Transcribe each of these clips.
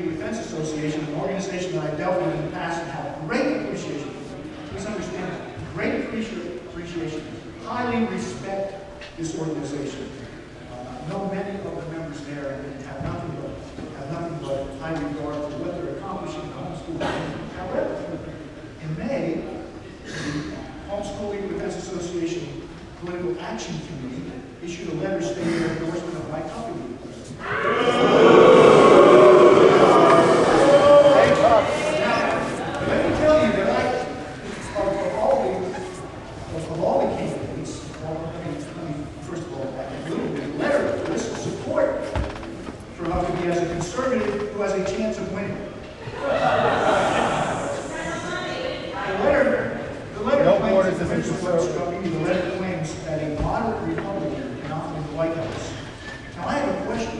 Legal Defense Association, an organization that I've dealt with in the past and have great appreciation for. Please understand, great appreciation. Highly respect this organization. Know many of the members there and have nothing but high regard for what they're accomplishing in the homeschool. However, in May, the Homeschool Legal Defense Association Political Action Committee issued a letter stating their endorsement of my company. Let me tell you that of all the candidates, let me first of all back a little bit, letter of this support for Huckabee as a conservative who has a chance of winning. The letter claims that a moderate Republican cannot win the White House. Now I have a question.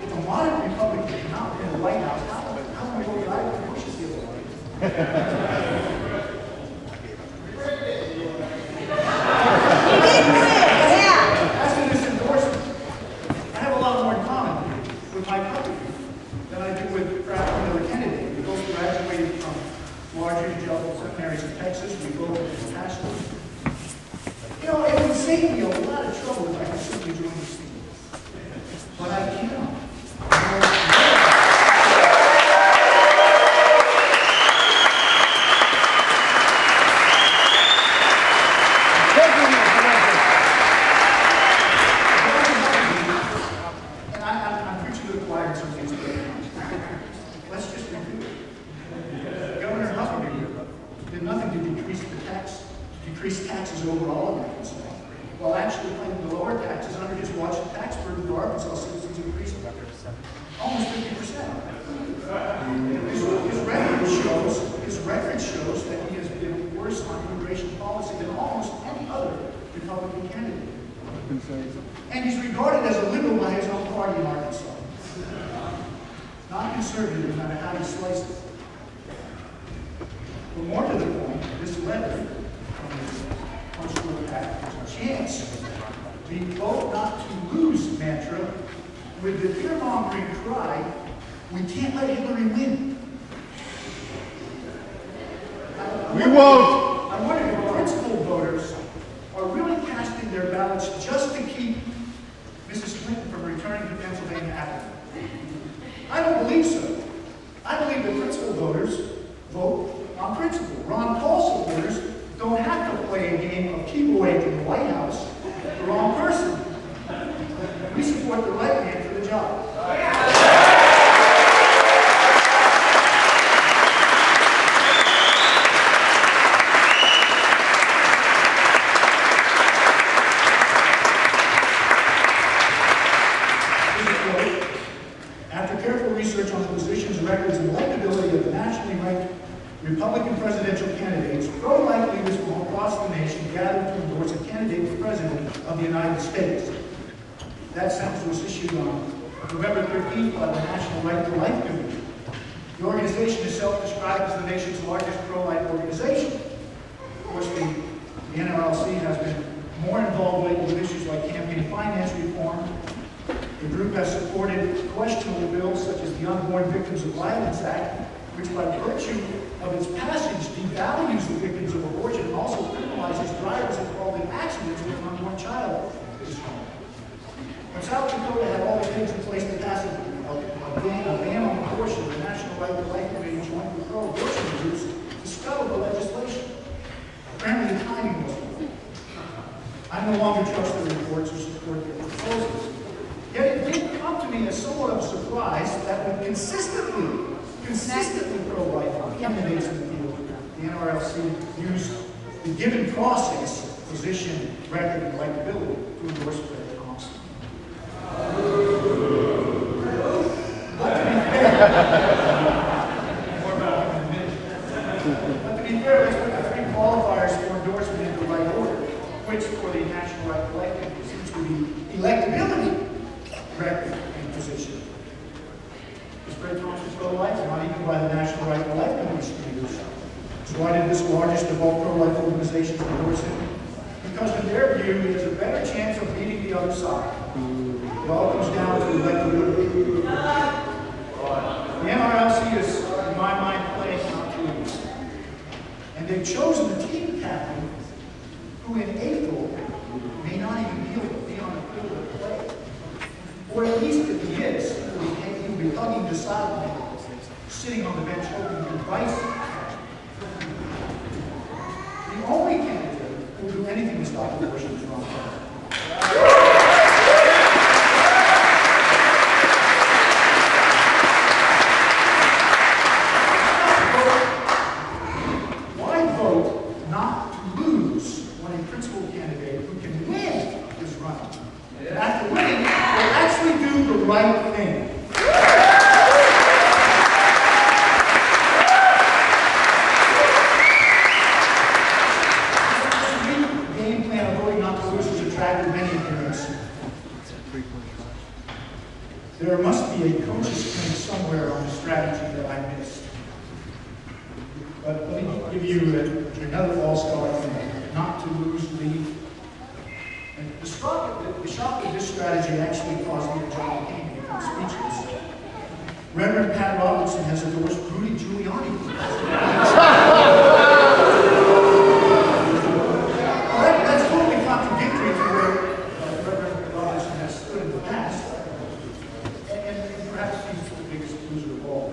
If a moderate Republican cannot win the White House, how can we vote right for Bush's deal? As to this endorsement, I have a lot more in common with my company than I do with perhaps another candidate. We both graduated from large evangelical seminaries in Texas. We both were pastors. You know, it would save me a lot of trouble if I could simply join this team. But I cannot. And I'm preaching to the choir in some cases. Let's just review it. Governor Huckabee did nothing to decrease taxes overall in Arkansas, while actually claiming to lower taxes. Under his watch, the tax burden to Arkansas citizens increased almost 50%. His record shows that he has been worse on immigration policy than almost any other Republican candidate. And he's regarded as a liberal by his own party in Arkansas. Not conservative, no matter how you slice it. But more to the point, this letter from the Homeschool Act is a chance to vote not to lose mantra with the fear-mongering cry, we can't let Hillary win. We won't. I wonder if principled voters are really casting their ballots just to keep Mrs. Clinton from returning to Pennsylvania after. I don't believe so. I believe that principled voters vote on principle. Ron Paul supporters don't have to play a game of keep away from the White House. The wrong person. We support the right man for the job. After careful research on the positions, records, and electability of the nationally ranked Republican presidential candidates, pro-life leaders from across the nation gathered to endorse a candidate for president of the United States. That sentence was issued on November 13th by the National Right to Life Committee. The organization is self-described as the nation's largest pro-life organization. Of course, the NRLC has been more involved lately with issues like campaign finance reform. The group has supported questionable bills such as the Unborn Victims of Violence Act, which by virtue of its passage devalues the victims of abortion and also criminalizes drivers involved in accidents with an unborn child is home. When South Dakota had all the things in place to pass a ban on abortion, the National Right to Life Committee joined with pro-abortion groups to scuttle the legislation. Apparently the timing was wrong. I no longer trust their reports or support their proposals. Yet it did come to me as somewhat of a surprise that when consistently pro-life candidates in the field, the NRLC used the given process, position, record, and electability to endorse Fred Thompson. But to be fair, let's put the three qualifiers for endorsement in the right order, which for the National Right to Life Committee seems to be electability, record, and position. Is Fred Thompson pro-life? Not even by the National Right to Life Committee standards. So why did this largest of all pro-life organizations endorse him? Because in their view, he has a better chance of beating the other side. It all comes down to electability. The is, in my mind, playing not to lose. And they've chosen the team captain, who in April may not even be on the field of play. Or at least if he is, he'll be hugging the sideline, sitting on the bench hoping for advice. The only candidate who will do anything to stop abortion is Ron Paul. Why vote not to lose when a principal candidate who can win is running? And after winning, will actually do the right thing. There must be a coach's thing somewhere on the strategy that I missed. But let me give you another all-star thing, not to lose lead. And the shock of this strategy actually caused me to John McCain to become speechless. Reverend Pat Robertson has endorsed Rudy Giuliani for president. That's totally contradictory to where Reverend Robertson has stood in the past. Perhaps he's the biggest loser of all.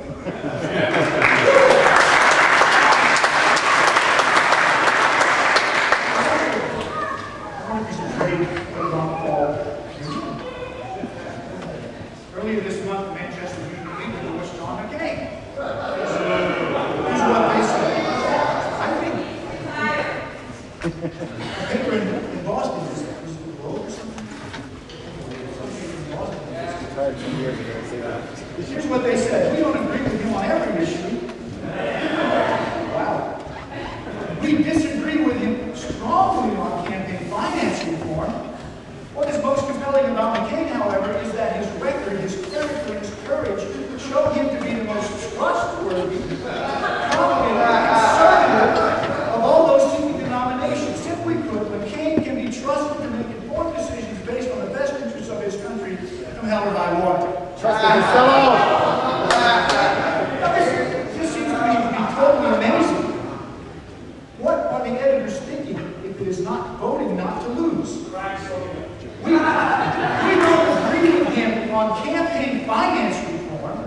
I want to trade with Ron Paul. Earlier this month, Manchester Union endorsed John McCain. Here's what they said. I think a paper in Boston is the Globe or something. Here's what they said. We don't agree with him on every issue. Wow. We disagree with him strongly on campaign finance reform. What is most compelling about McCain, however, is that his record, his character, his courage show him to be the most trustworthy, confident, conservative of all those seeking the nomination. Simply put, McCain can be trusted to make informed decisions based on the best interests of his country, come hell or high water. This seems to be totally amazing. What are the editors thinking if it is not voting not to lose? We don't agree with him on campaign finance reform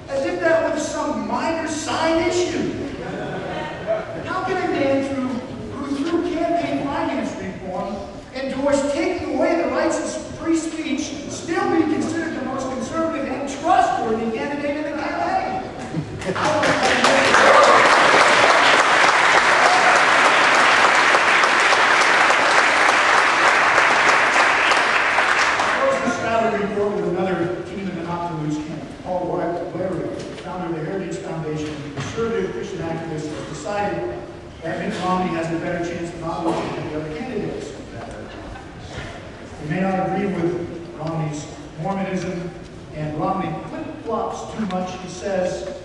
as if that was some minor side issue. How can a man who through campaign finance reform endorsed taking away the rights of free speech still be considered the most conservative and trustworthy candidate in the campaign? I closed this Saturday report with another team in the not to lose camp. Paul Blair, founder of the Heritage Foundation, a conservative Christian activist, has decided that Mitt Romney has a better chance of not losing than the other candidates. We may not agree with Romney's Mormonism, and Romney flip-flops too much, he says,